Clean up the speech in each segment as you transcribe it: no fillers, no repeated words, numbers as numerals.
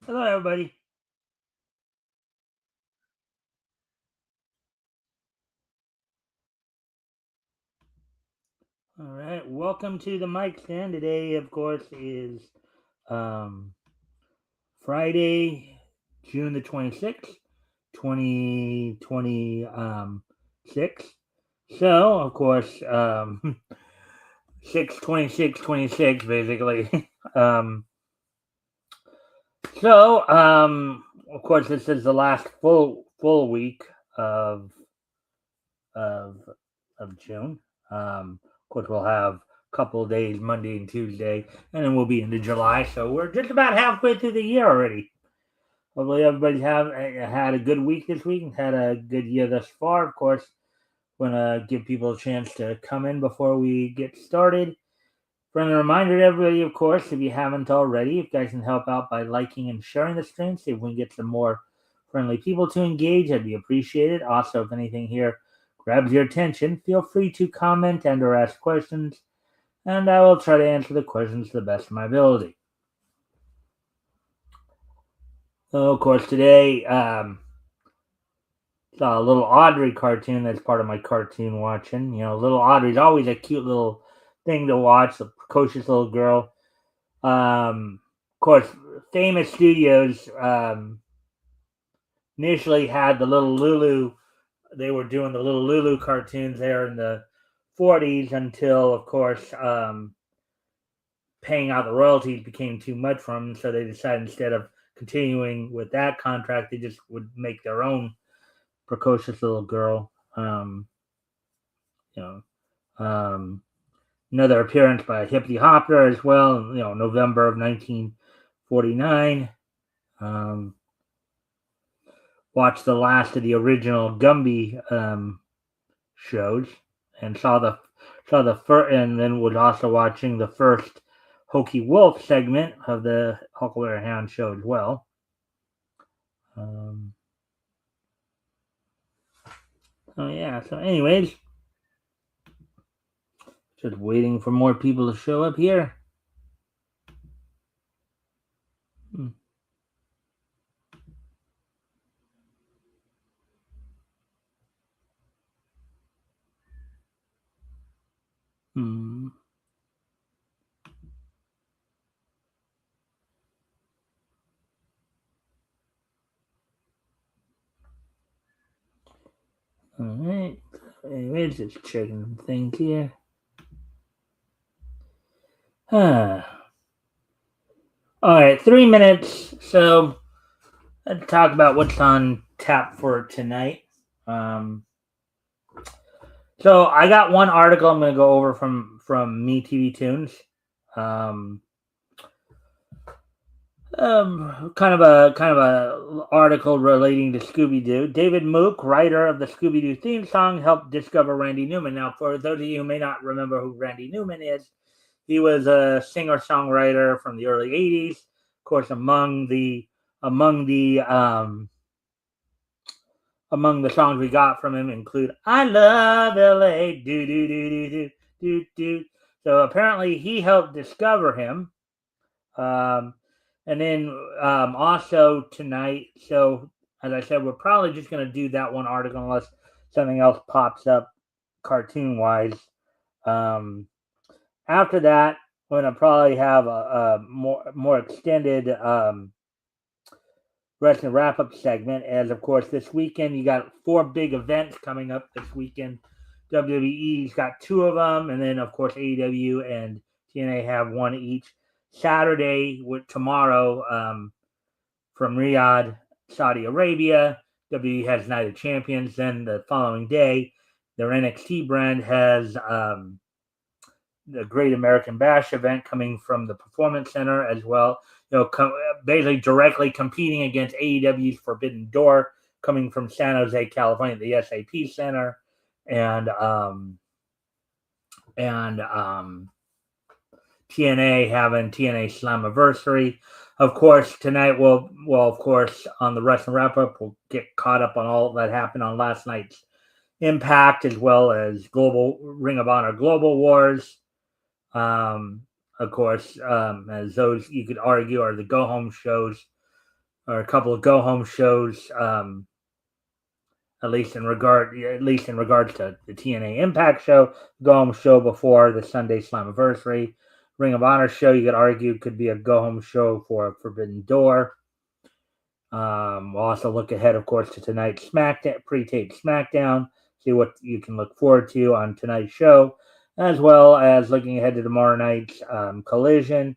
Hello, everybody. All right, welcome to the Mikestand. Today, of course, is um, Friday, June the 26th, 2026. So, of course, 6/26/26, basically. um, of course, this is the last full week of of of June. Of course, we'll have a couple of days, Monday and Tuesday, and then we'll be into July. So we're just about halfway through the year already. Hopefully, everybody's had a good week this week and had a good year thus far. Of course, want to give people a chance to come in before we get started. Friendly reminder to everybody, of course, if you haven't already, if you guys can help out by liking and sharing the stream, see if we can get some more friendly people to engage, that'd be appreciated. Also, if anything here grabs your attention, feel free to comment and or ask questions, and I will try to answer the questions to the best of my ability. So, of course, today, saw a little Audrey cartoon that's part of my cartoon watching. Little Audrey's always a cute little thing to watch, a precocious little girl. Of course, famous studios initially had the little Lulu. They were doing the little Lulu cartoons there in the 40s until, of course, paying out the royalties became too much for them. So they decided instead of continuing with that contract, they just would make their own precocious little girl. You know, another appearance by Hippity Hopper as well. November of 1949. Watched the last of the original Gumby shows and saw the first, and then was also watching the first Hokey Wolf segment of the Huckleberry Hound show as well. Oh yeah. So, anyways, just waiting for more people to show up here. Hmm. Hmm. All right. Anyways, just checking things here. All right, 3 minutes. So let's talk about what's on tap for tonight. Um, so I got one article I'm going to go over from Me TV Tunes. Um, kind of a article relating to Scooby Doo. David Mook, writer of the Scooby Doo theme song, helped discover Randy Newman. Now, for those of you who may not remember who Randy Newman is, he was a singer songwriter from the early '80s. Of course, among the songs we got from him include "I Love L.A." Do do do do do do do. So apparently, he helped discover him. Um, and then also tonight, so as I said, we're probably just going to do that one article unless something else pops up cartoon wise. Um, After that, we're going to probably have a more extended wrestling wrap up segment. As of course, this weekend you got 4 big events coming up this weekend. WWE's got 2 of them, and then of course AEW and TNA have one each. Saturday with tomorrow from Riyadh, Saudi Arabia. WWE has Night of Champions. Then the following day, their NXT brand has the Great American Bash event coming from the Performance Center as well. Basically directly competing against AEW's Forbidden Door coming from San Jose, California, the SAP Center, and and TNA having TNA Slammiversary. Of course, tonight of course, on the Wrestling Wrap Up, we'll get caught up on all that happened on last night's Impact as well as Global Ring of Honor Global Wars. Of course, as those you could argue are the go home shows or a couple of go home shows. At least in regards to the TNA Impact show, go home show before the Sunday Slammiversary. Ring of Honor show, you could argue, could be a go home show for Forbidden Door. We'll also look ahead, of course, to tonight's pre-taped SmackDown, see what you can look forward to on tonight's show, as well as looking ahead to tomorrow night's Collision,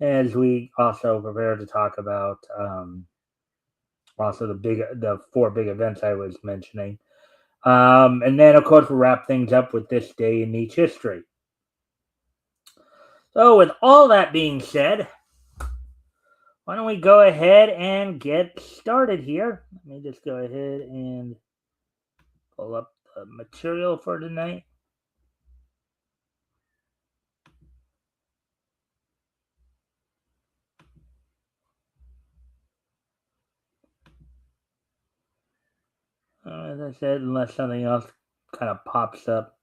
as we also prepare to talk about also the 4 big events I was mentioning. And then, of course, we'll wrap things up with this day in Niche history. So, with all that being said, why don't we go ahead and get started here? Let me just go ahead and pull up the material for tonight. As I said, unless something else kind of pops up,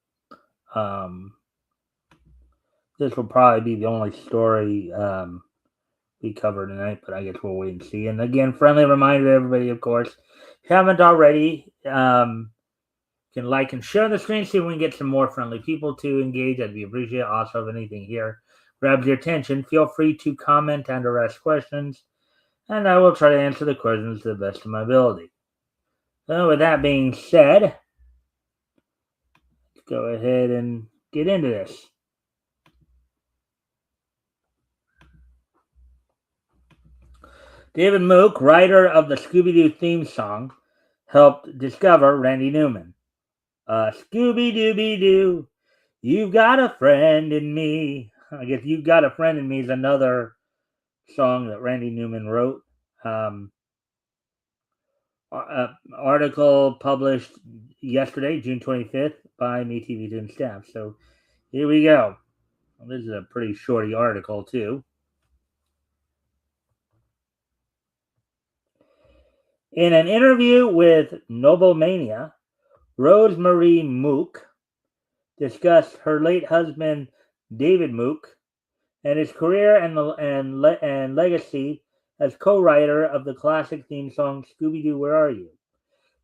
this will probably be the only story we cover tonight, but I guess we'll wait and see. And again, friendly reminder to everybody, of course, if you haven't already, can like and share the screen, see if we can get some more friendly people to engage. I'd be appreciated. Also, if anything here grabs your attention, feel free to comment and or ask questions, and I will try to answer the questions to the best of my ability. So, with that being said, let's go ahead and get into this. David Mook, writer of the Scooby-Doo theme song, helped discover Randy Newman. Scooby-Dooby-Doo, you've got a friend in me. I guess You've Got a Friend in Me is another song that Randy Newman wrote. Article published yesterday, June 25th, by MeTV Toon staff. So here we go. Well, this is a pretty shorty article, too. In an interview with Noblemania, Rosemarie Mook discussed her late husband, David Mook, and his career and legacy as co-writer of the classic theme song Scooby-Doo, Where Are You?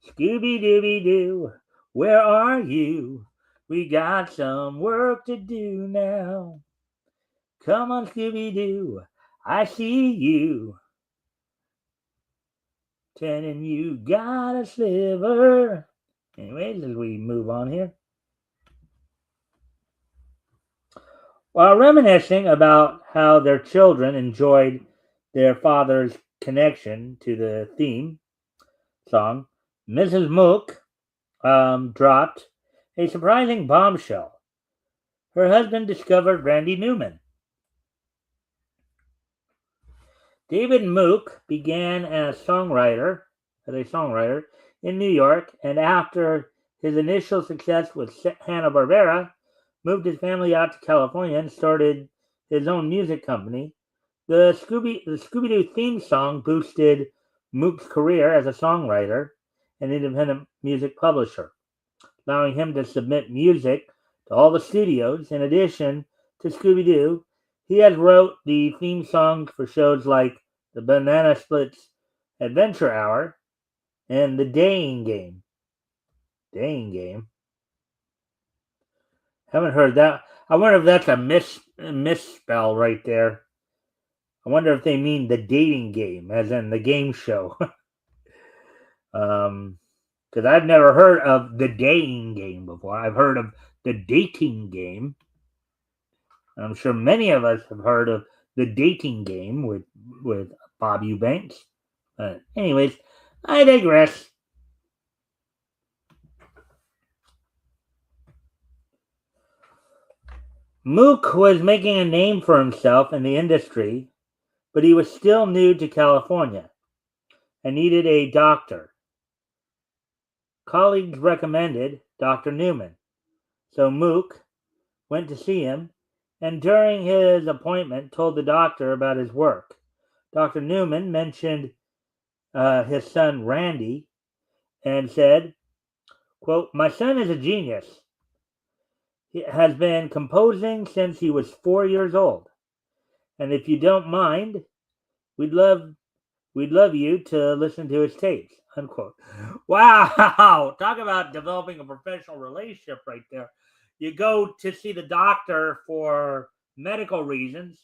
Scooby-Dooby-Doo, where are you? We got some work to do now. Come on, Scooby-Doo, I see you. Telling you got a sliver. Anyways, as we move on here. While reminiscing about how their children enjoyed their father's connection to the theme song, Mrs. Mook dropped a surprising bombshell. Her husband discovered Randy Newman. David Mook began as a songwriter in New York, and after his initial success with Hanna-Barbera, moved his family out to California and started his own music company. The Scooby-Doo theme song boosted Mook's career as a songwriter and independent music publisher, allowing him to submit music to all the studios. In addition to Scooby-Doo, he has wrote the theme songs for shows like the Banana Splits Adventure Hour and the Daying Game. Daying Game? Haven't heard that. I wonder if that's a misspell right there. I wonder if they mean the dating game, as in the game show. Because I've never heard of the Daying Game before. I've heard of the Dating Game. I'm sure many of us have heard of the Dating Game with Bob Eubanks. Anyways, I digress. Mook was making a name for himself in the industry, but he was still new to California and needed a doctor. Colleagues recommended Dr. Newman, so Mook went to see him, and during his appointment told the doctor about his work. Dr. Newman mentioned his son Randy and said, quote, "My son is a genius. He has been composing since he was 4 years old. And if you don't mind, we'd love We'd love you to listen to his tapes, unquote. Wow. Talk about developing a professional relationship right there. You go to see the doctor for medical reasons,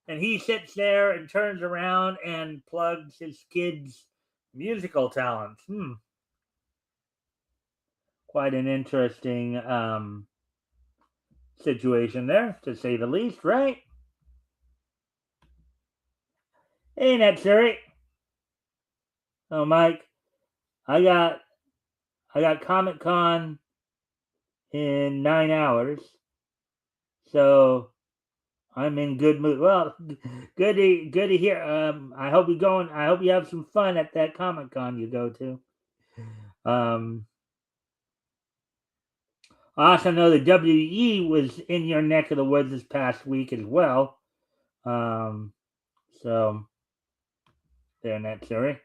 and he sits there and turns around and plugs his kid's musical talents. Quite an interesting situation there, to say the least, right? Hey, Netsuri. Oh, Mike, I got Comic Con in 9 hours, so I'm in good mood. Well, good to hear. I hope you going. I hope you have some fun at that Comic Con you go to. Um, I also know the WE was in your neck of the woods this past week as well. So there, Netsuri.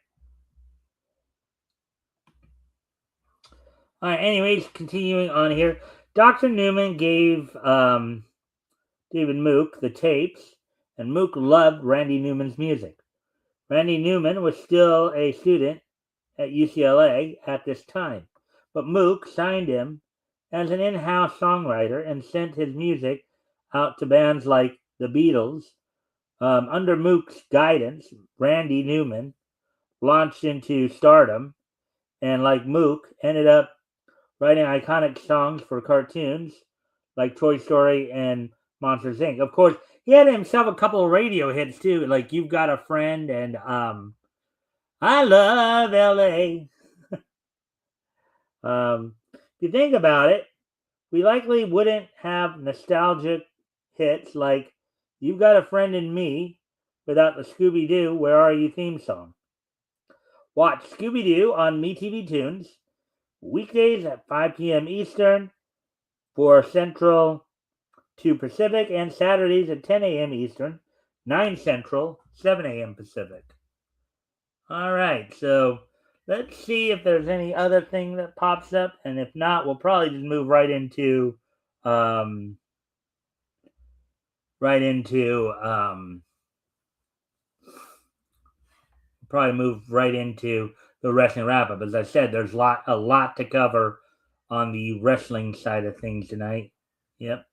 All right. Anyways, continuing on here, Dr. Newman gave David Mook the tapes, and Mook loved Randy Newman's music. Randy Newman was still a student at UCLA at this time, but Mook signed him as an in-house songwriter and sent his music out to bands like the Beatles. Under Mook's guidance, Randy Newman launched into stardom, and like Mook, ended up writing iconic songs for cartoons like Toy Story and Monsters Inc. Of course, he had himself a couple of radio hits too, like "You've Got a Friend" and "I Love L.A." If you think about it, we likely wouldn't have nostalgic hits like "You've Got a Friend in Me" without the Scooby Doo "Where Are You" theme song. Watch Scooby Doo on MeTV Tunes weekdays at 5 p.m. Eastern for Central to Pacific, and Saturdays at 10 a.m. Eastern, 9 Central, 7 a.m. Pacific. All right, so let's see if there's any other thing that pops up, and if not, we'll probably just move right into the wrestling wrap up. As I said, there's a lot to cover on the wrestling side of things tonight. Yep.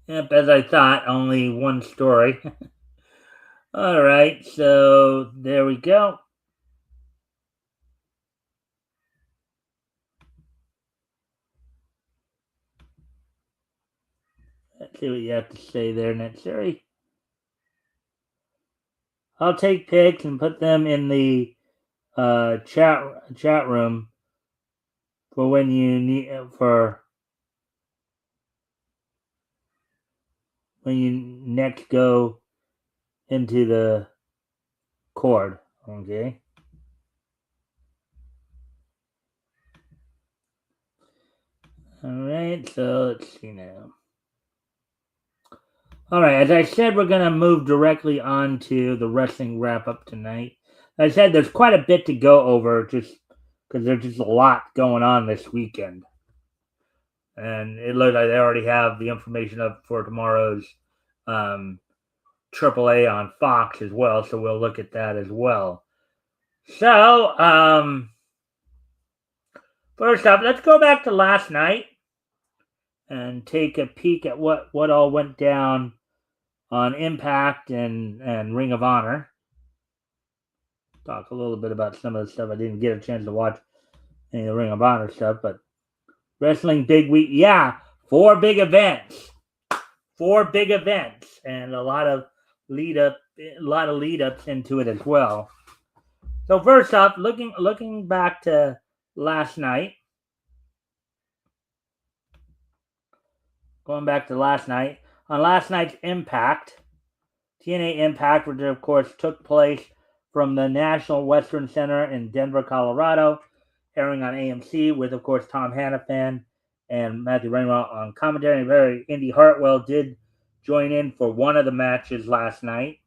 Yep, as I thought, only one story. All right, so there we go. Let's see what you have to say there, Netsuri. I'll take pics and put them in the chat room for when you need when you next go into the cord. Okay. All right. So let's see now. All right. As I said, we're gonna move directly on to the wrestling wrap up tonight. As I said, there's quite a bit to go over, just because there's just a lot going on this weekend. And it looks like they already have the information up for tomorrow's AAA on Fox as well, so we'll look at that as well. So, first up, let's go back to last night and take a peek at what all went down on Impact and Ring of Honor. Talk a little bit about some of the stuff. I didn't get a chance to watch any of the Ring of Honor stuff, but wrestling big week. Yeah, 4 big events. 4 big events, and a lot of lead ups into it as well. So first off, looking back to last night, going back to last night, on last night's Impact, TNA Impact, which of course took place from the National Western Center in Denver, Colorado, airing on AMC with, of course, Tom Hannafan and Matthew Rainwell on commentary. Indy Hartwell did join in for one of the matches last night.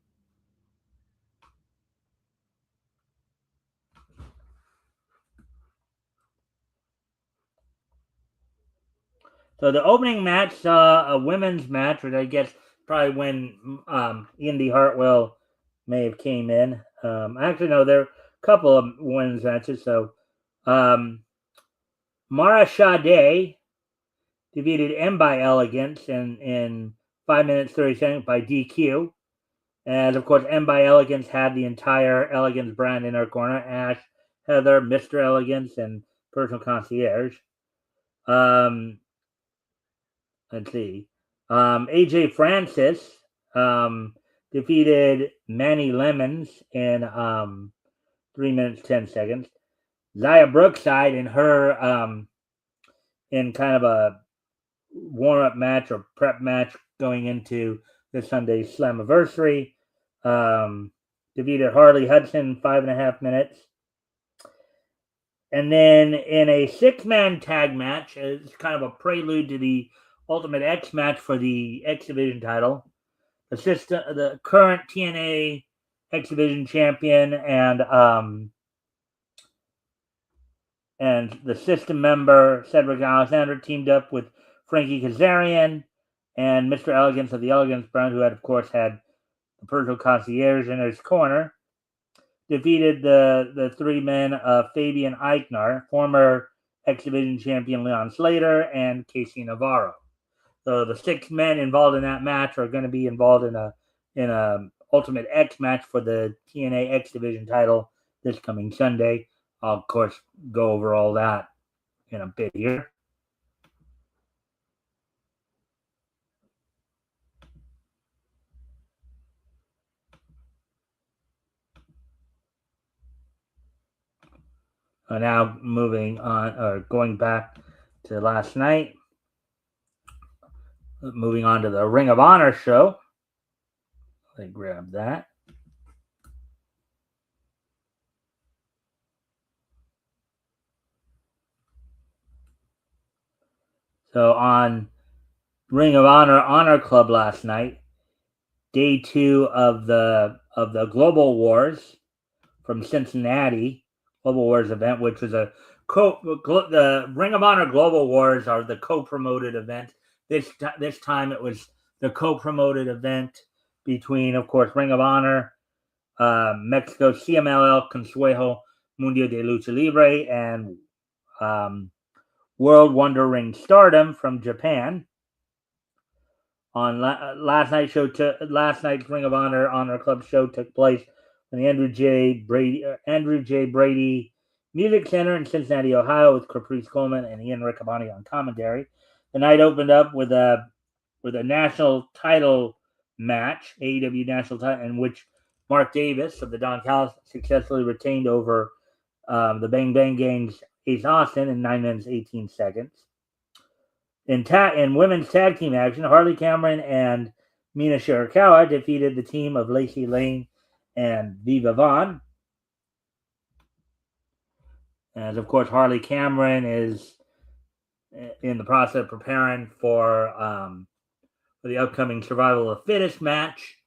So the opening match saw a women's match, which I guess probably when Indy Hartwell may have came in. Actually, no, there are a couple of women's matches. So, Mara Sade defeated M by Elegance in 5 minutes 30 seconds by DQ. And of course, M by Elegance had the entire Elegance brand in her corner: Ash, Heather, Mr. Elegance, and Personal Concierge. Let's see. AJ Francis defeated Manny Lemons in 3 minutes 10 seconds. Zaya Brookside in kind of a warm-up match or prep match going into this Sunday's Slammiversary. Defeated Harley Hudson in 5.5 minutes. And then in a 6-man tag match, it's kind of a prelude to the Ultimate X match for the X Division title. The current TNA X Division champion and the System member Cedric Alexander teamed up with Frankie Kazarian and Mr. Elegance of the Elegance brand, who had, of course, had the Personal Concierge in his corner, defeated the three men of Fabian Eichner, former X Division champion Leon Slater, and Casey Navarro. So the 6 men involved in that match are going to be involved in a Ultimate X match for the TNA X Division title this coming Sunday. I'll, of course, go over all that in a bit here. Now going back to last night, moving on to the Ring of Honor show. Let me grab that. So on Ring of Honor Club last night, day 2 of the Global Wars from Cincinnati Global Wars event, which was the Ring of Honor Global Wars are the co-promoted event. This time it was the co-promoted event between, of course, Ring of Honor, Mexico CMLL Consejo Mundial de Lucha Libre, and World Wonder Ring Stardom from Japan. On last night's Ring of Honor Club show took place in the Andrew J. Brady Music Center in Cincinnati, Ohio, with Caprice Coleman and Ian Riccaboni on commentary. The night opened up with a national title match, AEW national title, in which Mark Davis of the Don Callis successfully retained over the Bang Bang Gang's Ace Austin in 9 minutes 18 seconds. In women's tag team action, Harley Cameron and Mina Shirakawa defeated the team of Lacey Lane and Viva Vaughn. And of course, Harley Cameron is in the process of preparing for the upcoming Survival of the Fittest match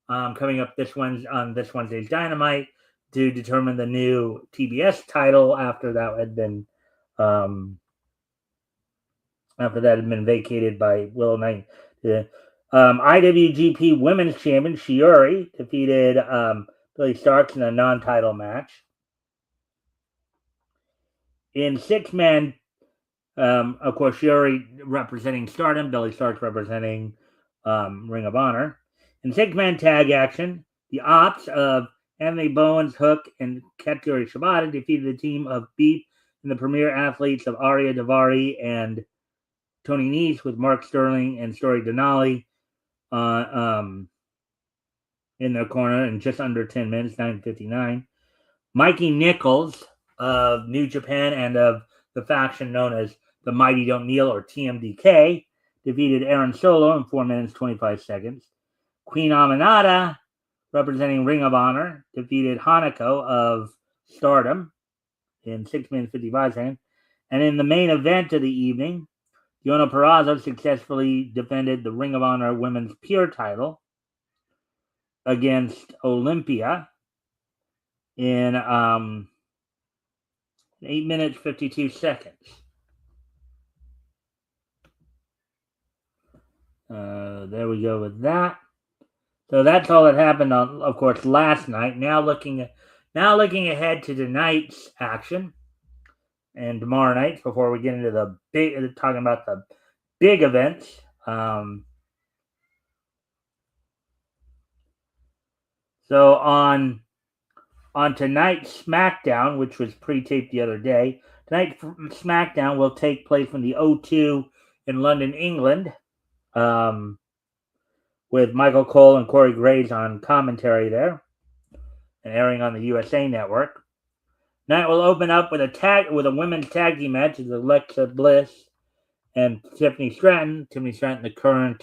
coming up this Wednesday's Dynamite to determine the new TBS title after that had been vacated by Willow Knight. The IWGP Women's Champion Shiori defeated Billy Starks in a non-title match. In 6-man, of course, Shiori representing Stardom, Billy Starks representing Ring of Honor. In 6-man tag action, the Ops of Anthony Bowens, Hook, and Katsuyori Shibata defeated the team of Beef and the premier athletes of Arya Davari and Tony Nese, with Mark Sterling and Story Denali in their corner in just under 10 minutes, 9:59. Mikey Nichols of New Japan and of the faction known as the Mighty Don't Kneel, or TMDK, defeated Aaron Solo in 4 minutes 25 seconds. Queen Aminata, representing Ring of Honor, defeated Hanako of Stardom in 6 minutes 55 seconds. And in the main event of the evening, Yona Purrazzo successfully defended the Ring of Honor Women's Pure title against Olympia in 8 minutes 52 seconds. There we go with that. So that's all that happened on, of course, last night. Now looking ahead to tonight's action and tomorrow night before we get into the talking about the big events. So on tonight's SmackDown, which was pre-taped the other day, tonight's SmackDown will take place from the O2 in London, England, with Michael Cole and Corey Graves on commentary there and airing on the USA Network. Night will open up with a women's tag team match with Alexa Bliss and Tiffany Stratton. Tiffany Stratton, the current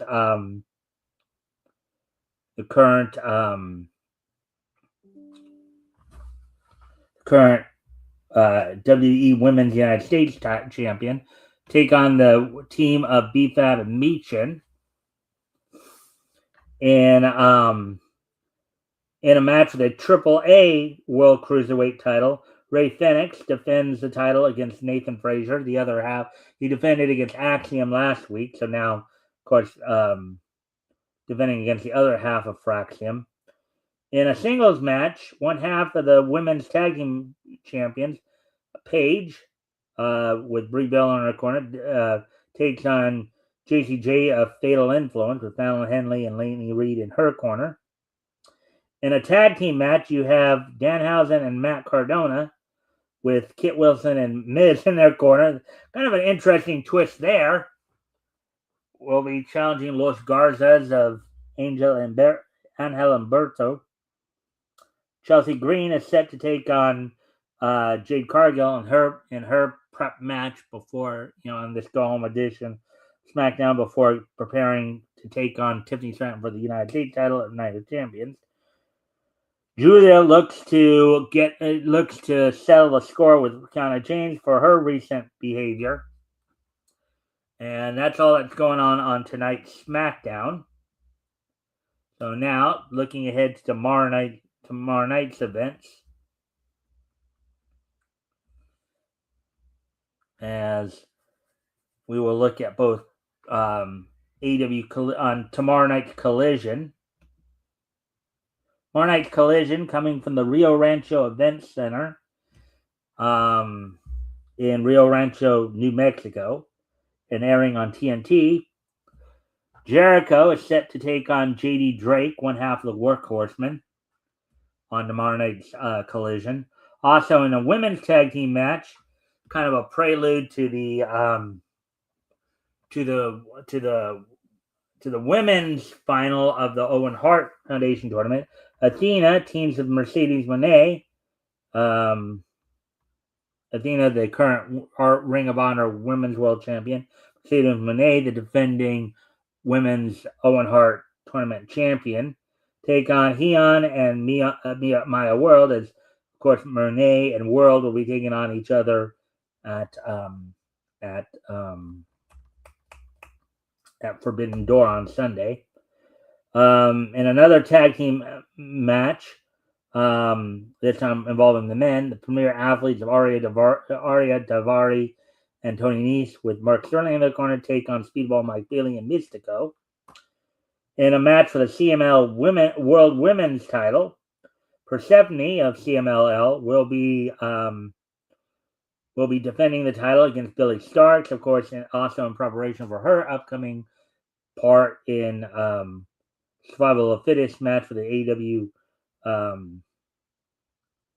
WWE Women's United States champion, take on the team of B-Fab and Michin. And in a match for the AAA World Cruiserweight title, Ray Phoenix defends the title against Nathan Frazier. The other half, he defended against Axiom last week, so now, of course, defending against the other half of Fraxium. In a singles match, one half of the women's tag team champions, Paige, with Brie Bell in her corner, takes on JCJ of Fatal Influence with Fallon Henley and Lainey Reed in her corner. In a tag team match, you have Danhausen and Matt Cardona with Kit Wilson and Miz in their corner. Kind of an interesting twist there. Will be challenging Los Garzas of Angel Humberto. Chelsea Green is set to take on Jade Cargill in her prep match before, on this go home edition SmackDown, before preparing to take on Tiffany Stratton for the United States title at Night of Champions. Julia looks to settle the score with Kiana James for her recent behavior. And that's all that's going on tonight's SmackDown. So now, looking ahead to tomorrow night's events, as we will look at both AEW on tomorrow night's Collision. Tomorrow night's Collision coming from the Rio Rancho Event Center in Rio Rancho, New Mexico, and airing on TNT. Jericho is set to take on JD Drake, one half of the Workhorsemen, on tomorrow night's Collision. Also in a women's tag team match, kind of a prelude to the women's final of the Owen Hart Foundation tournament. Athena teams with Mercedes Moné. Athena, the current Ring of Honor Women's World Champion. Mercedes Moné, the defending Women's Owen Hart Tournament Champion, take on Heian and Maya World, as, of course, Moné and World will be taking on each other at Forbidden Door on Sunday. In another tag team match, this time involving the men, the premier athletes of Aria Davari and Tony Nese, with Mark Sterling in their corner, take on Speedball Mike Bailey and Mystico. In a match for the CML World Women's title, Persephone of CMLL will be defending the title against Billy Starks, of course, and also in preparation for her upcoming part in Survival of the Fittest match for the AEW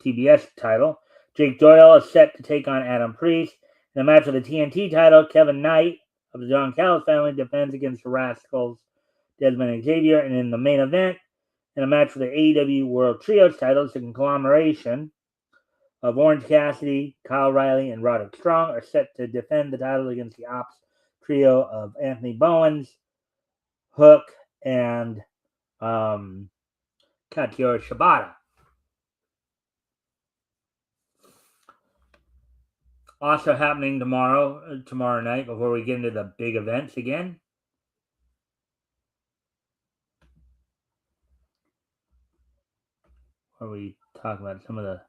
TBS title. Jake Doyle is set to take on Adam Priest. In a match for the TNT title, Kevin Knight of the John Callis family defends against the Rascals, Desmond Xavier. And in the main event, in a match for the AEW World Trios titles, the conglomeration of Orange Cassidy, Kyle Riley, and Roderick Strong are set to defend the title against the Ops trio of Anthony Bowens, Hook, and Katsuyori Shibata. Also happening tomorrow night, before we get into the big events again, where we talk about some of the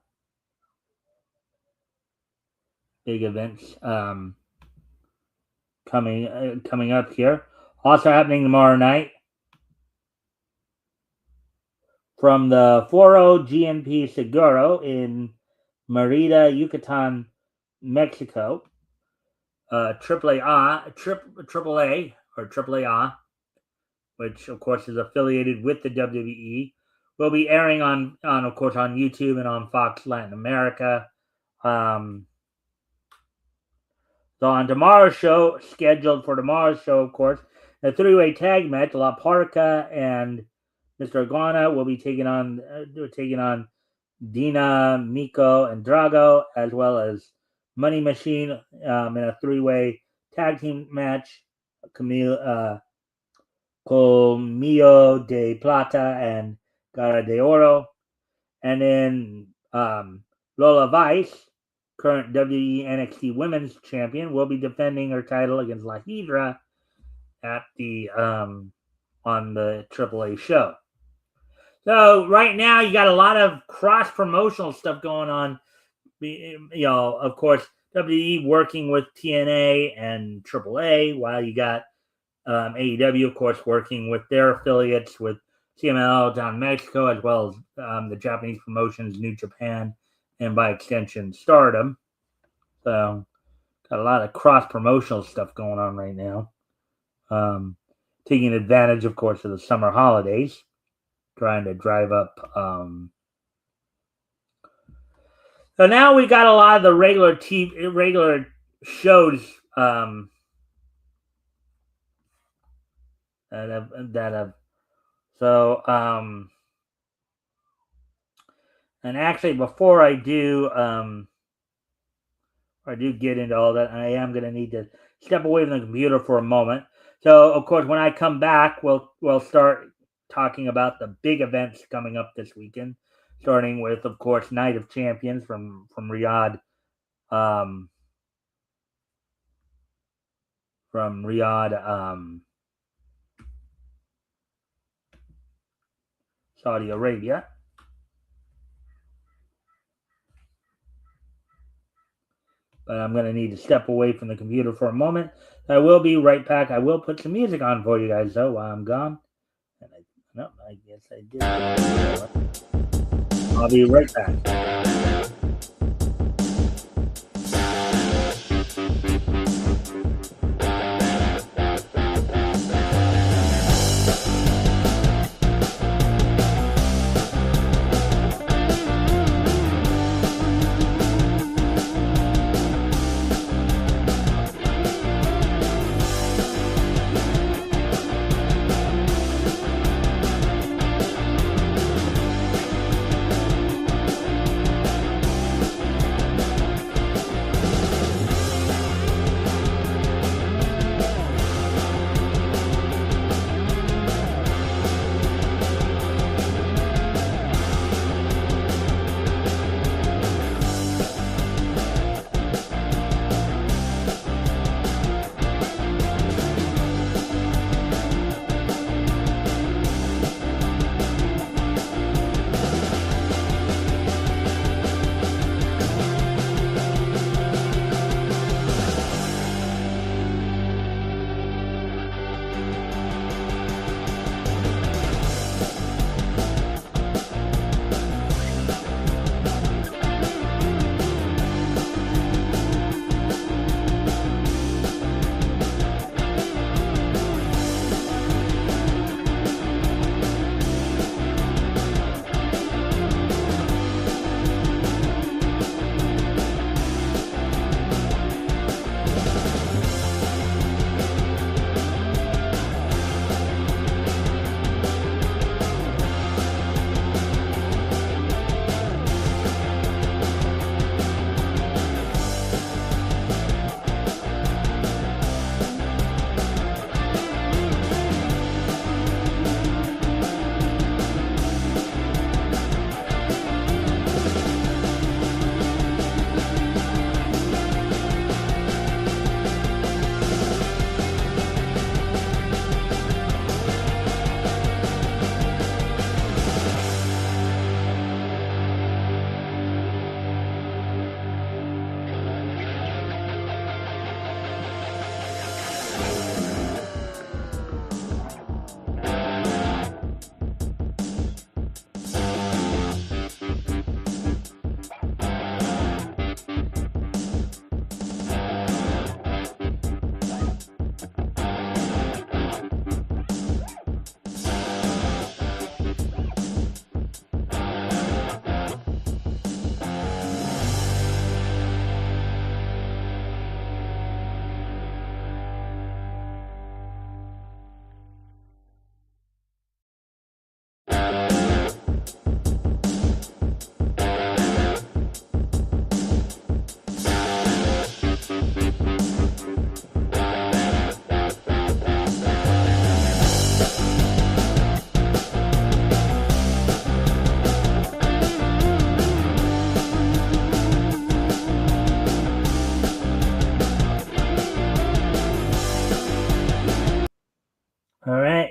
big events coming up here. Also happening tomorrow night, from the Foro GMP Seguro in Merida, Yucatan, Mexico. AAA, which of course is affiliated with the WWE, will be airing on of course on YouTube and on Fox Latin America. So on tomorrow's show, scheduled for tomorrow's show, of course, a three-way tag match. La Parca and Mr. Iguana will be taking on Dina, Miko, and Drago, as well as Money Machine in a three-way tag team match. Colmillo de Plata and Gara de Oro. And then Lola Vice, current WWE NXT Women's Champion, will be defending her title against La Hydra at the on the AAA show. So right now you got a lot of cross-promotional stuff going on. Of course, WWE working with TNA and AAA, while you got AEW, of course, working with their affiliates with CMLL down in Mexico, as well as the Japanese promotions, New Japan, and by extension, Stardom. So, got a lot of cross-promotional stuff going on right now. Taking advantage, of course, of the summer holidays, trying to drive up. So now we got a lot of the regular shows that have so and actually before I do get into all that, I am going to need to step away from the computer for a moment. So of course when I come back, we'll start talking about the big events coming up this weekend, starting with, of course, Night of Champions from Riyadh, Saudi Arabia. But I'm going to need to step away from the computer for a moment. I will be right back. I will put some music on for you guys, though, while I'm gone. And I guess I did. I'll be right back.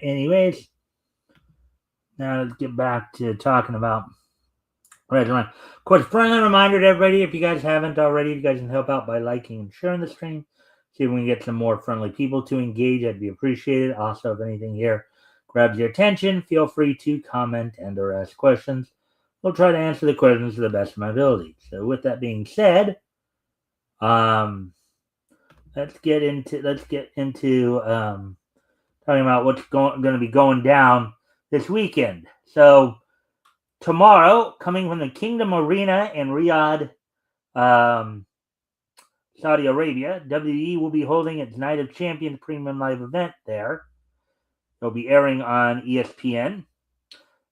anyways, now let's get back to talking about Wrestling. Of course, friendly reminder to everybody, if you guys haven't already, you guys can help out by liking and sharing the stream. See if we can get some more friendly people to engage. That'd be appreciated. Also, if anything here grabs your attention, feel free to comment and or ask questions. We'll try to answer the questions to the best of my ability. So, with that being said, let's get into talking about what's going to be going down this weekend. So, tomorrow, coming from the Kingdom Arena in Riyadh, Saudi Arabia, WWE will be holding its Night of Champions premium live event there. It'll be airing on ESPN.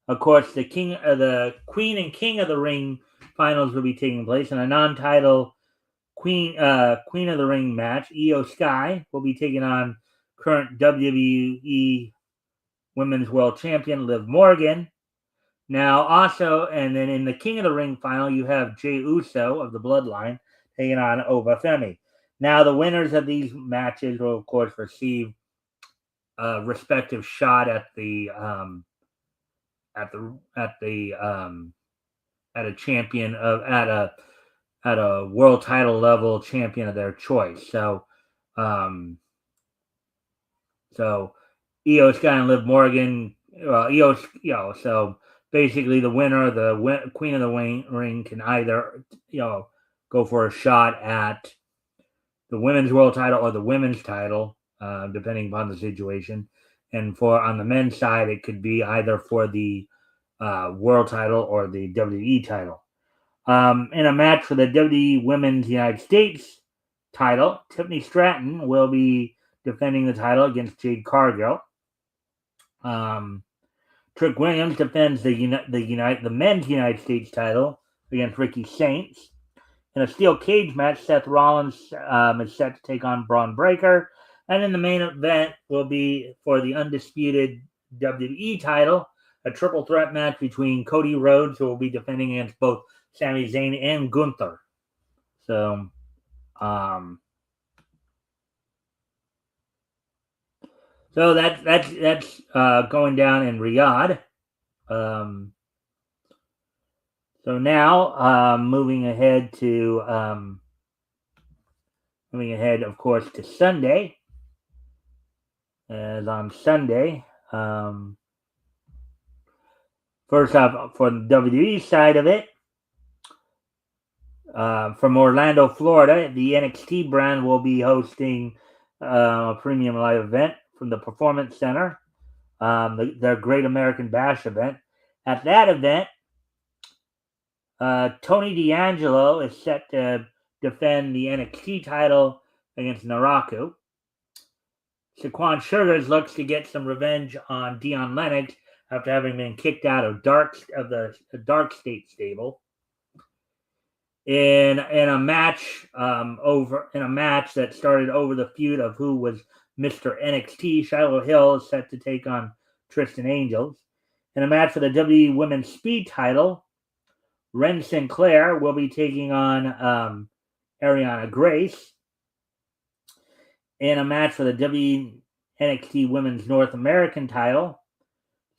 Of course, the Queen and King of the Ring finals will be taking place, and a non-title Queen of the Ring match. Io Sky will be taking on current WWE Women's World Champion Liv Morgan. Now, also, and then in the King of the Ring final, you have Jey Uso of the Bloodline taking on Ova Femi. Now, the winners of these matches will, of course, receive a respective shot at a champion at a world title level champion of their choice. So Io Sky and Liv Morgan, so basically the winner of the Queen of the Ring can either go for a shot at the women's world title or the women's title, depending upon the situation. And on the men's side, it could be either for the world title or the WWE title. In a match for the WWE Women's United States title, Tiffany Stratton will be defending the title against Jade Cargill. Trick Williams defends the men's United States title against Ricky Saints. In a steel cage match, Seth Rollins is set to take on Braun Breaker. And in the main event will be for the undisputed WWE title, a triple threat match between Cody Rhodes, who will be defending against both Sami Zayn and Gunther. So, that's going down in Riyadh. So now, moving ahead, of course, to Sunday. As on Sunday, first off, for the WWE side of it, from Orlando, Florida, the NXT brand will be hosting a premium live event from the Performance Center, their Great American Bash event. At that event, Tony D'Angelo is set to defend the NXT title against Naraku. Saquon Sugars looks to get some revenge on Dion Lennox after having been kicked out of the Dark State stable. In a match that started over the feud of who was Mr. NXT, Shiloh Hill is set to take on Tristan Angels. In a match for the WWE Women's Speed title, Ren Sinclair will be taking on Ariana Grace. In a match for the NXT Women's North American title,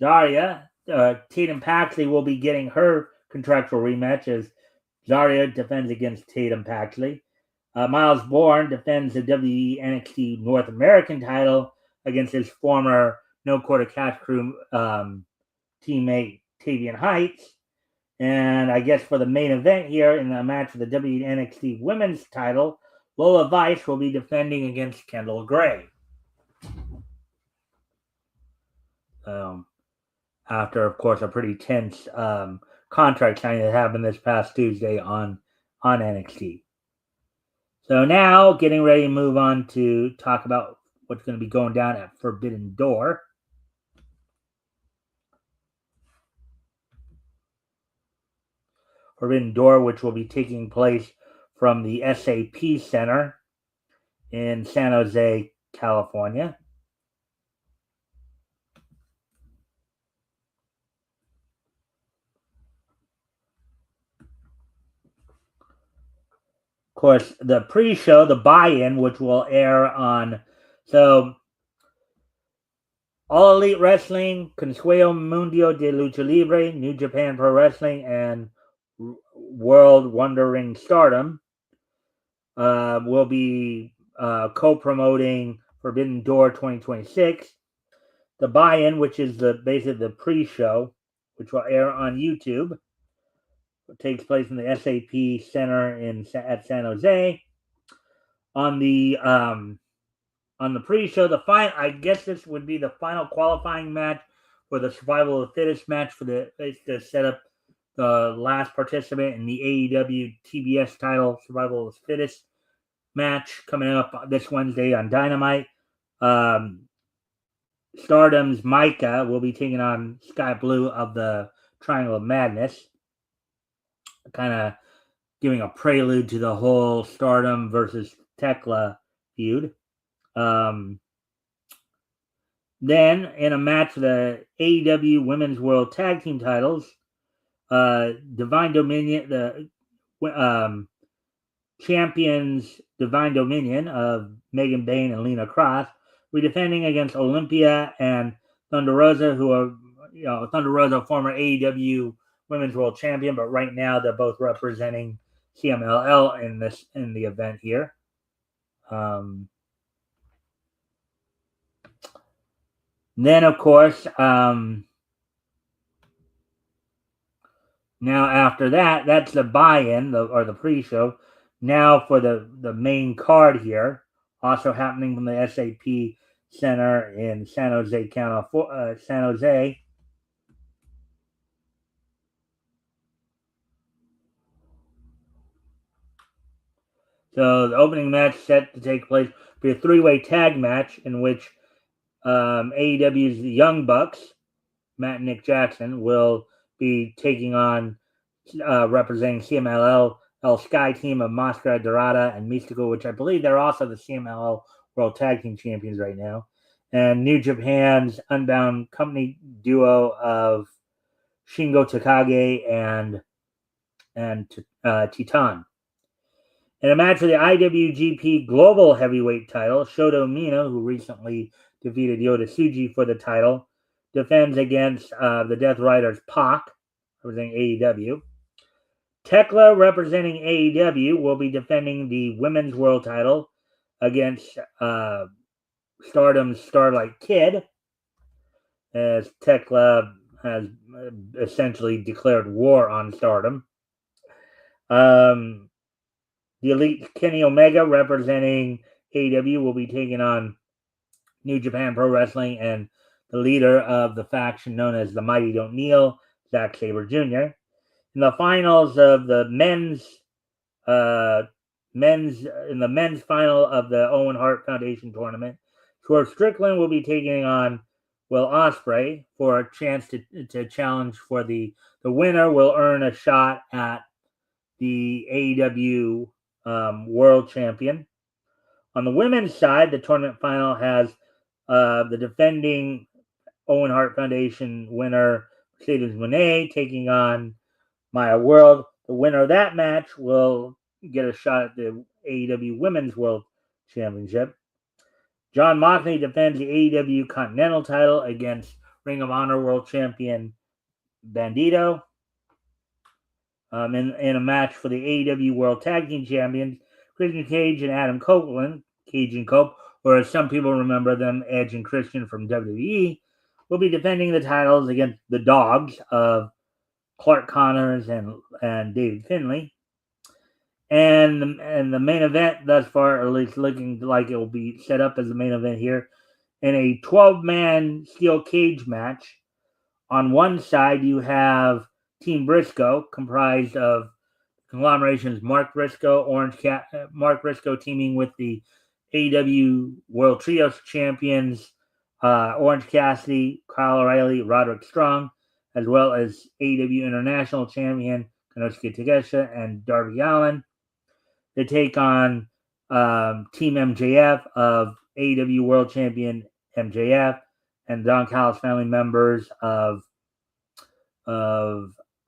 Tatum Paxley will be getting her contractual rematch as Zarya defends against Tatum Paxley. Miles Bourne defends the NXT North American title against his former No Quarter Cash Crew teammate Tavian Heights. And I guess for the main event here in the match for the NXT Women's title, Lola Vice will be defending against Kendall Gray. After, of course, a pretty tense contract signing that happened this past Tuesday on NXT. So now, getting ready to move on to talk about what's going to be going down at Forbidden Door. Forbidden Door, which will be taking place from the SAP Center in San Jose, California. Of course, the pre-show, the buy-in, which will air on... So, All Elite Wrestling, Consejo Mundial de Lucha Libre, New Japan Pro Wrestling, and World Wondering Stardom will be co-promoting Forbidden Door 2026. The Buy-In, which is basically the pre-show, which will air on YouTube, takes place in the SAP Center at San Jose. On the pre-show, I guess this would be the final qualifying match for the Survival of the Fittest match to set up the last participant in the AEW TBS title Survival of the Fittest match coming up this Wednesday on Dynamite. Stardom's Micah will be taking on Sky Blue of the Triangle of Madness, kind of giving a prelude to the whole Stardom versus Tekla feud. Then, in a match for the AEW Women's World Tag Team titles, Divine Dominion, the champions Divine Dominion of Megan Bayne and Lena Cross, will be defending against Olympia and Thunder Rosa, who are, Thunder Rosa, former AEW Women's World Champion, but right now they're both representing CMLL in the event here. Then, of course, now after that, that's the buy-in or the pre-show. Now for the main card here, also happening from the SAP Center in San Jose, San Jose. So the opening match set to take place be a three-way tag match in which AEW's Young Bucks, Matt and Nick Jackson, will be taking on representing CMLL Sky Team of Máscara Dorada and Místico, which I believe they're also the CMLL World Tag Team Champions right now, and New Japan's Unbound Company duo of Shingo Takagi and Titan. In a match for the IWGP Global Heavyweight title, Shota Umino, who recently defeated Yota Tsuji for the title, defends against the Death Riders Pac, representing AEW. Tekla, representing AEW, will be defending the Women's World title against Stardom's Starlight Kid, as Tekla has essentially declared war on Stardom. The Elite Kenny Omega, representing AEW, will be taking on New Japan Pro Wrestling and the leader of the faction known as the Mighty Don't Kneel, Zack Sabre Jr. In the finals of the men's final of the Owen Hart Foundation tournament, Swerve Strickland will be taking on Will Ospreay for a chance to challenge for the winner will earn a shot at the AEW World Champion. On the women's side, the tournament final has the defending Owen Hart Foundation winner Mercedes Moné taking on Maya World. The winner of that match will get a shot at the AEW Women's World Championship. John Moxley defends the AEW Continental title against Ring of Honor World Champion Bandito. In a match for the AEW World Tag Team Champions, Christian Cage and Adam Copeland, Cage and Cope, or as some people remember them, Edge and Christian from WWE, will be defending the titles against the Dogs of Clark Connors and David Finlay. And the main event thus far, or at least looking like it will be set up as the main event here, in a 12-man steel cage match. On one side, you have Team Briscoe, comprised of conglomerations Mark Briscoe, Mark Briscoe teaming with the AEW World Trios champions Orange Cassidy, Kyle O'Reilly, Roderick Strong, as well as AEW International champion Konosuke Takeshita and Darby Allin. They take on Team MJF of AEW World Champion MJF and Don Callis family members of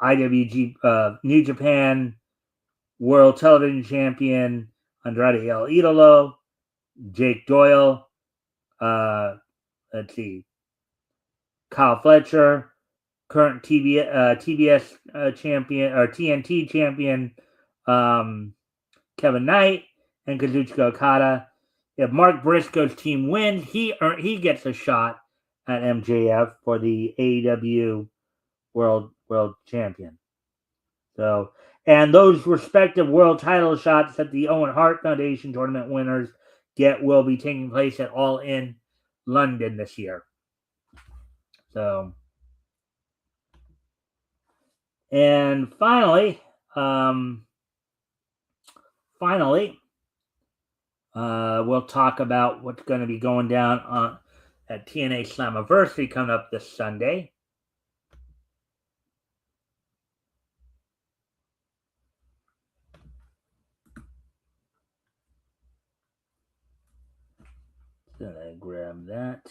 IWG New Japan World Television Champion Andrade El Idolo, Jake Doyle. Let's see. Kyle Fletcher, current TBS champion or TNT champion Kevin Knight, and Kazuchika Okada. If Mark Briscoe's team wins, he gets a shot at MJF for the AEW World Champion. So, and those respective world title shots that the Owen Hart Foundation tournament winners get will be taking place at All In London this year. So, and finally, we'll talk about what's going to be going down at TNA Slammiversary coming up this Sunday. So I grab that.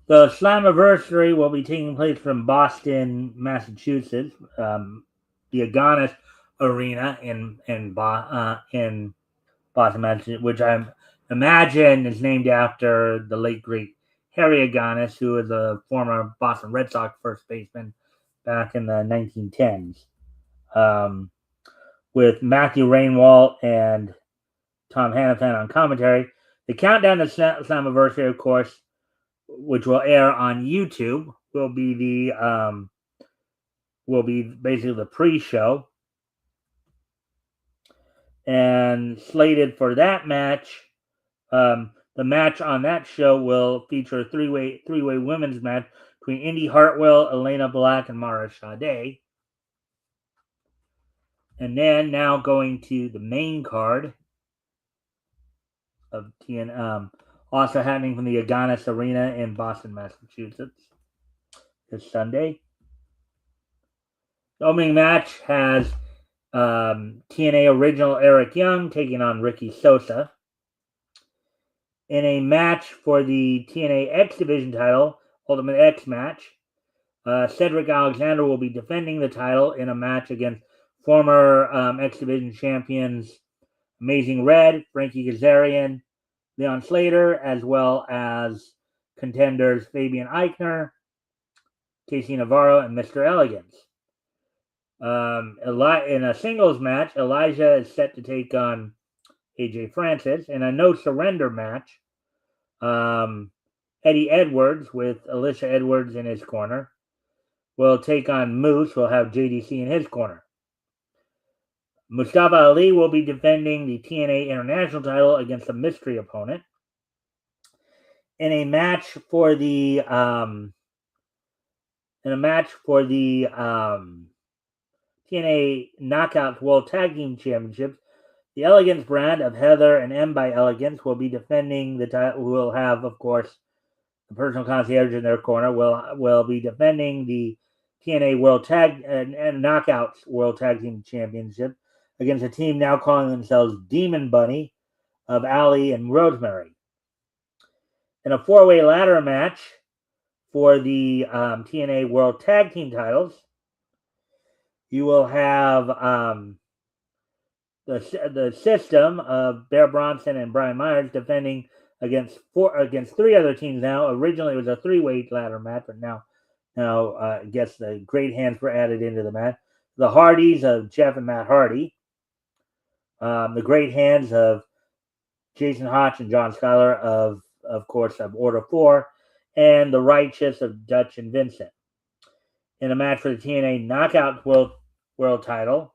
The Slammiversary will be taking place from Boston, Massachusetts, the Agganis Arena in Boston, Massachusetts, which I imagine is named after the late great Harry Agganis, who was a former Boston Red Sox first baseman back in the 1910s, with Matthew Rainwalt and Tom Hannafin on commentary. The countdown to Slammiversary, of course, which will air on YouTube, will be basically the pre-show, and slated for that match. The match on that show will feature a three-way women's match between Indy Hartwell, Elena Black, and Mara Sade. And then now going to the main card of TN, also happening from the Agganis Arena in Boston, Massachusetts, this Sunday. The opening match has TNA original Eric Young taking on Ricky Sosa. In a match for the TNA X Division title, Ultimate X match, Cedric Alexander will be defending the title in a match against former X Division champions Amazing Red, Frankie Kazarian, Leon Slater, as well as contenders Fabian Eichner, Casey Navarro, and Mr. Elegance. In a singles match, Elijah is set to take on AJ Francis. In a no surrender match, Eddie Edwards, with Alyssa Edwards in his corner, will take on Moose. We'll have JDC in his corner. Mustafa Ali will be defending the TNA International title against a mystery opponent. In a match for the TNA Knockouts World Tag Team Championships, the Elegance brand of Heather and M by Elegance will be defending the title. Who will have, of course, the personal concierge in their corner. Will be defending the TNA World Tag and Knockouts World Tag Team Championship against a team now calling themselves Demon Bunny of Ali and Rosemary. In a four-way ladder match for the TNA World Tag Team titles, you will have the system of Bear Bronson and Brian Myers defending against three other teams now. Originally, it was a three-way ladder match, but now I guess the Great Hands were added into the match. The Hardys of Jeff and Matt Hardy, the Great Hands of Jason Hotch and John Schuyler of course, of Order 4, and the Righteous of Dutch and Vincent. In a match for the TNA Knockout World title,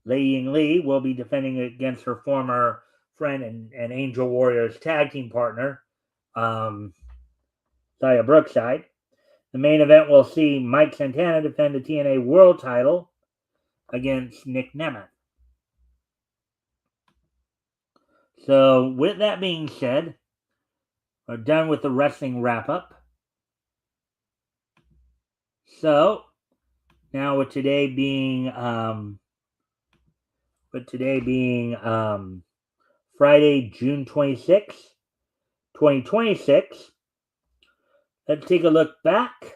Lei Ying Lee will be defending against her former friend and Angel Warriors tag team partner, Zaya Brookside. The main event will see Mike Santana defend the TNA World title against Nick Nemeth. So, with that being said, we're done with the wrestling wrap-up. So, now with today being Friday, June 26th, 2026. Let's take a look back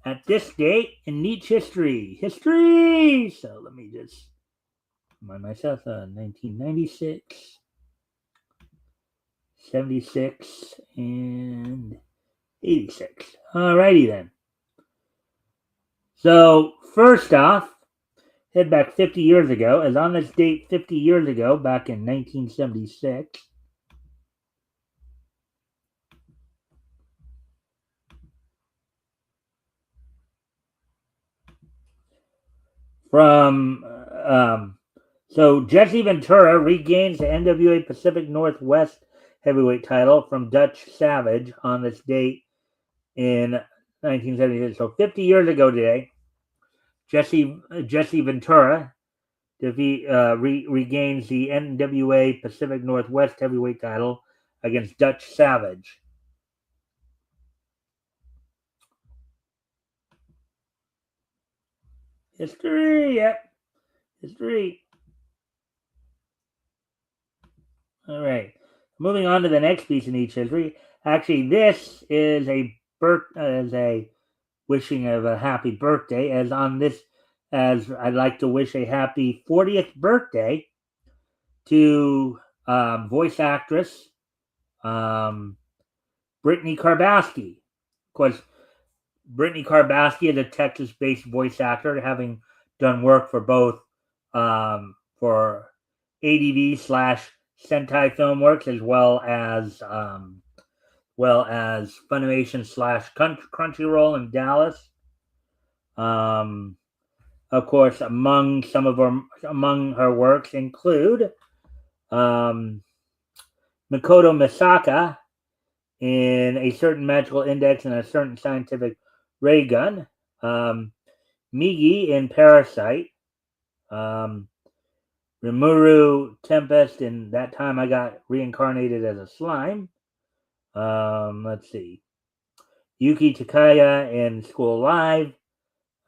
at this date in Nietzsche history. So let me just remind myself, 1996, 76, and 86. Alrighty then. So first off, head back 50 years ago, as on this date 50 years ago, back in 1976, so Jesse Ventura regains the NWA Pacific Northwest heavyweight title from Dutch Savage on this date in 1976. So 50 years ago today, Jesse Ventura regains the NWA Pacific Northwest heavyweight title against Dutch Savage. History, yep. History. All right. Moving on to the next piece in each history. Actually, this is a wishing of a happy birthday. As I'd like to wish a happy 40th birthday to voice actress Brittany Karbowski. Of course, Brittany Karbowski is a Texas-based voice actor, having done work for both for ADV / Sentai Filmworks, as well as Funimation / Crunchyroll in Dallas. Of course, among her works include Makoto Misaka in A Certain Magical Index and a Certain Scientific Ray Gun, Migi in Parasite, Rimuru Tempest in That Time I Got Reincarnated as a Slime. Let's see. Yuki Takaya in School Live.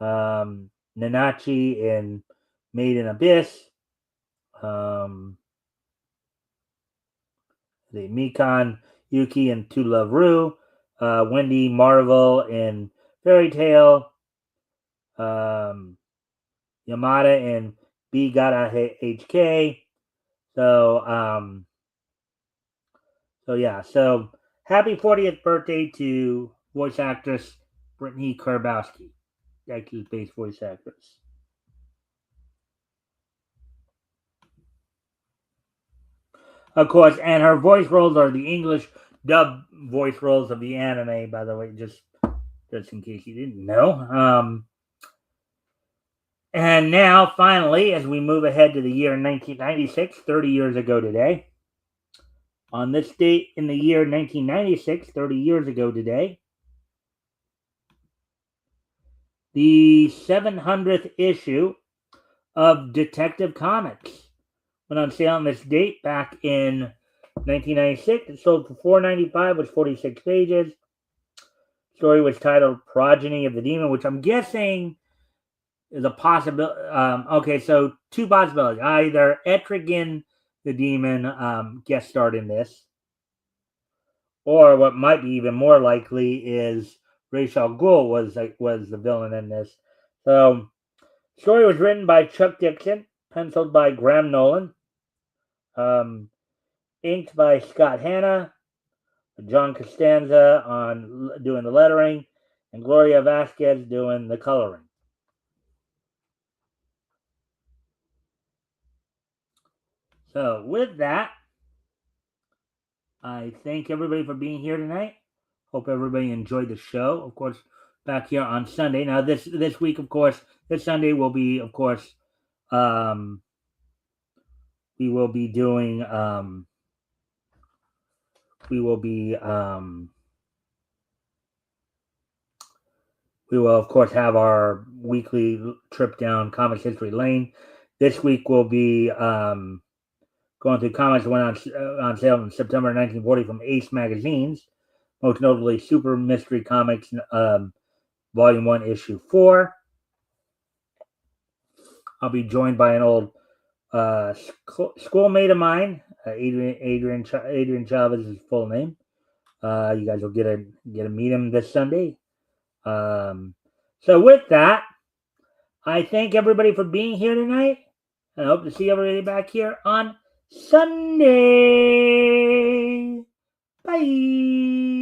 Nanachi in Made in Abyss. Mikan Yuki in To Love Ru. Wendy Marvel in Fairy Tale. Yamada in B Gotta HK. So happy 40th birthday to voice actress Brittany Karbowski, Texas-based voice actress. Of course, and her voice roles are the English dub voice roles of the anime, by the way, just in case you didn't know. And now, finally, as we move ahead to the year 1996, 30 years ago today, on this date in the year 1996, 30 years ago today, the 700th issue of Detective Comics went on sale on this date back in 1996. It sold for $4.95, was 46 pages. Story was titled Progeny of the Demon, which I'm guessing is a possibility. Okay, so two possibilities. Either Etrigan the Demon guest starred in this, or what might be even more likely is Ra's al Ghul was the villain in this. So, story was written by Chuck Dixon, penciled by Graham Nolan, inked by Scott Hanna, John Costanza on doing the lettering, and Gloria Vasquez doing the coloring. So with that, I thank everybody for being here tonight. Hope everybody enjoyed the show. Of course, back here on Sunday. Now this week, of course, this Sunday will be, of course, we will be doing we will, of course, have our weekly trip down Comics History Lane. This week we'll be going through comics that went on sale in September 1940 from Ace Magazines, most notably Super Mystery Comics Volume 1, Issue 4. I'll be joined by an old schoolmate of mine, Adrian Chavez is his full name. You guys will get to meet him this Sunday. So with that, I thank everybody for being here tonight. And I hope to see everybody back here on Sunday. Bye.